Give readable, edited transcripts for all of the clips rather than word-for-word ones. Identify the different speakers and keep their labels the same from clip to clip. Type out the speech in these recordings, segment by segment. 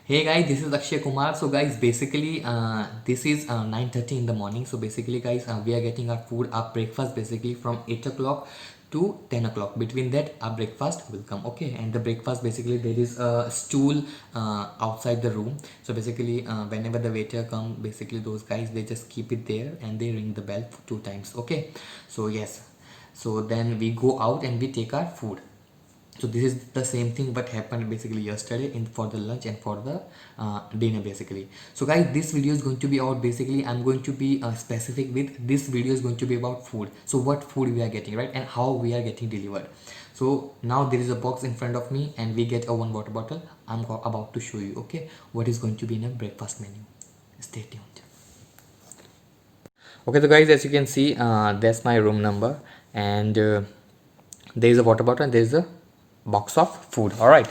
Speaker 1: Hey guys, this is Akshay Kumar. So guys, basically this is 9:30 in the morning. So basically guys, we are getting our food, our breakfast basically from 8 o'clock to 10 o'clock. Between that, our breakfast will come. Okay, and the breakfast basically there is a stool outside the room. So basically whenever the waiter come, basically those guys, they just keep it there and they ring the bell for 2 times. Okay, so yes, so then we go out and we take our food. So this is the same thing what happened basically yesterday in for the lunch and for the dinner basically. So guys, this video is going to be about, basically I'm going to be specific with this video is going to be about food. So what food we are getting, right, and how we are getting delivered. So now there is a box in front of me and we get a one water bottle. I'm about to show you, okay, what is going to be in a breakfast menu. Stay tuned. Okay, so guys, as you can see, that's my room number, and there is a water bottle and there is a box of food. All right,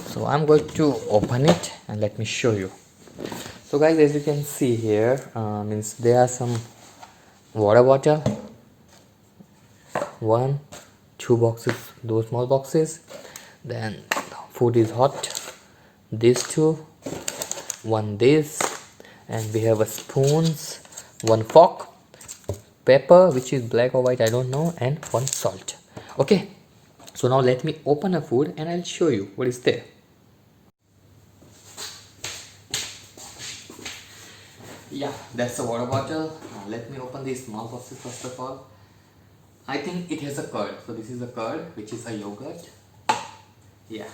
Speaker 1: so I'm going to open it and let me show you. So guys, as you can see here, means there are some water bottle, one, two boxes, those small boxes, then food is hot, these two, one this, and we have a spoons, one fork, pepper which is black or white I don't know, and one salt. Okay, so now let me open a food and I'll show you what is there. Yeah, that's a water bottle. Let me open these small boxes first of all. I think it has a curd. So this is a curd, which is a yogurt. Yeah.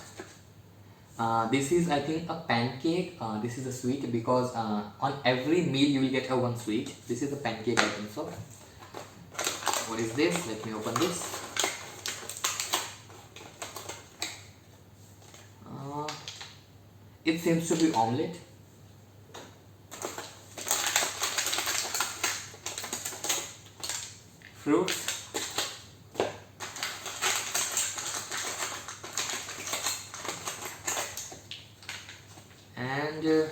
Speaker 1: This is, I think, a pancake. This is a sweet because on every meal you will get a one sweet. This is a pancake item. So what is this? Let me open this. It seems to be omelette. Fruits. And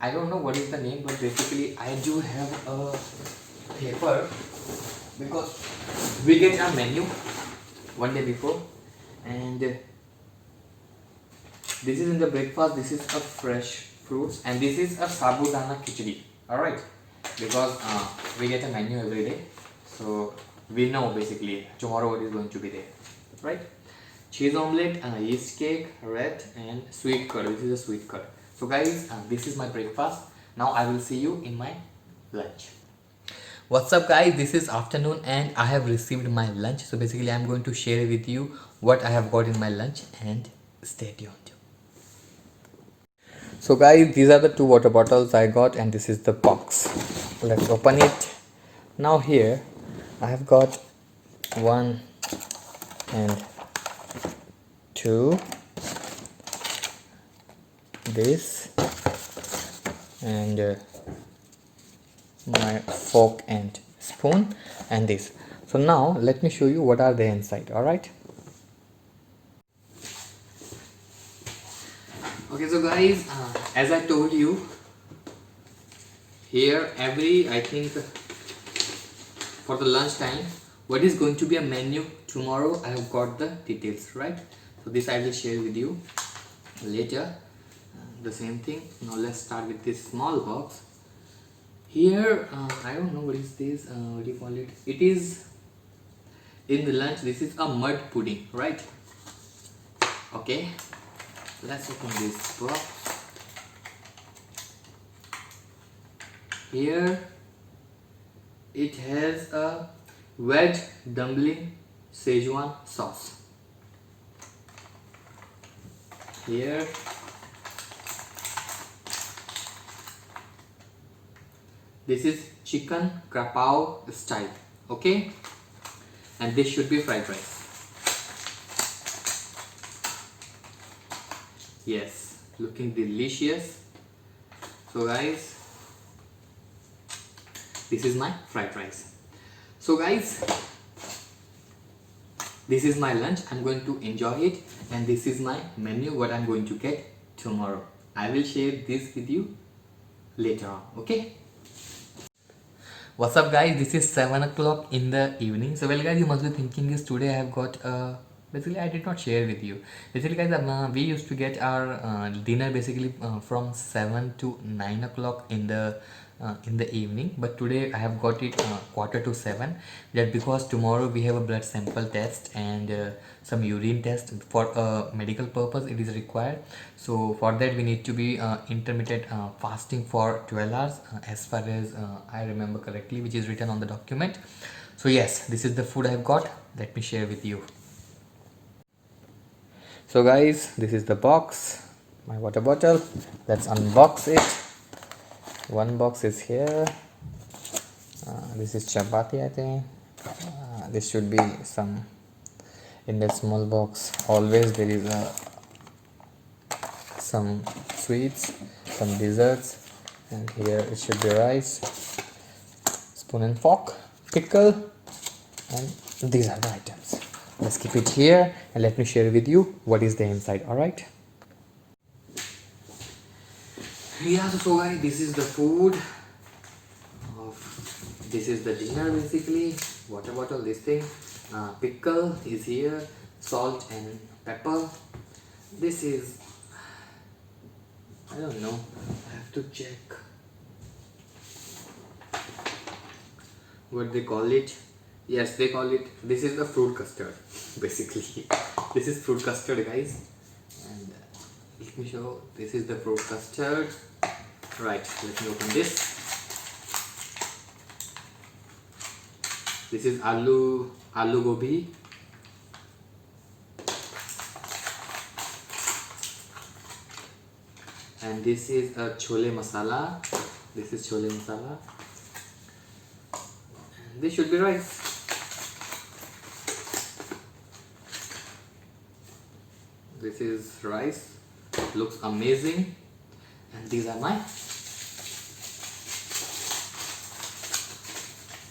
Speaker 1: I don't know what is the name, but basically I do have a paper because we get our menu one day before, and this is in the breakfast. This is a fresh fruits, and this is a sabudana khichdi. All right, because we get a menu every day, so we know basically tomorrow what is going to be there, right? Cheese omelette, yeast cake, red, and sweet curd. This is a sweet curd. So guys, this is my breakfast. Now I will see you in my lunch. What's up guys, this is afternoon and I have received my lunch. So basically I'm going to share with you what I have got in my lunch, and stay tuned. So guys, these are the two water bottles I got, and this is the box. Let's open it. Now here I have got one and two, this, and my fork and spoon, and this. So now let me show you what are they inside. All right. Okay, so guys, as I told you, here every, I think, for the lunch time, what is going to be a menu tomorrow, I have got the details, right? So this I will share with you later. The same thing. Now let's start with this small box. Here, I don't know what is this, what do you call it? It is in the lunch. This is a mud pudding, right? Okay, let's open this box. Here it has a veg dumpling Szechuan sauce. Here this is chicken krapao style, okay, and this should be fried rice. Yes, looking delicious. So guys, this is my fried rice. So guys, this is my lunch. I'm going to enjoy it, and this is my menu, what I'm going to get tomorrow. I will share this with you later on, okay? What's up guys, this is 7 o'clock in the evening. So well guys, you must be thinking is today I have got a basically I did not share with you. Basically guys, we used to get our dinner basically from 7 to 9 o'clock in the evening, but today I have got it quarter to 7. That because tomorrow we have a blood sample test and some urine test for a medical purpose it is required. So for that we need to be intermittent fasting for 12 hours as far as I remember correctly, which is written on the document. So yes, this is the food I've got. Let me share with you. So guys, this is the box, my water bottle. Let's unbox it. One box is here. This is chapati, I think. This should be some. In the small box always there is some sweets, some desserts, and here it should be rice, spoon and fork, pickle, and these are the items. Let's keep it here and let me share with you what is the inside. All right. Yeah, so guys, this is the food. This is the dinner basically. Water bottle, this thing. Pickle is here, salt and pepper. This is, I don't know, I have to check what they call it. Yes, they call it, this is the fruit custard basically. This is fruit custard guys, and let me show. This is the fruit custard. Right, let me open this. This is aloo gobi. And this is a chole masala. This is chole masala. And this should be rice. This is rice. Looks amazing. And these are my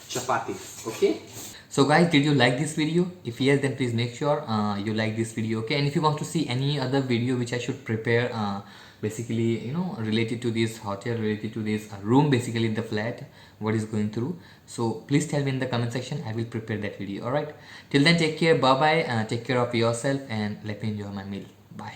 Speaker 1: chapatis. Okay. So guys, did you like this video? If yes, then please make sure you like this video. Okay. And if you want to see any other video which I should prepare, basically, you know, related to this hotel, related to this room, basically the flat, what is going through, so please tell me in the comment section. I will prepare that video. All right. Till then, take care. Bye bye. Take care of yourself and let me enjoy my meal. Bye.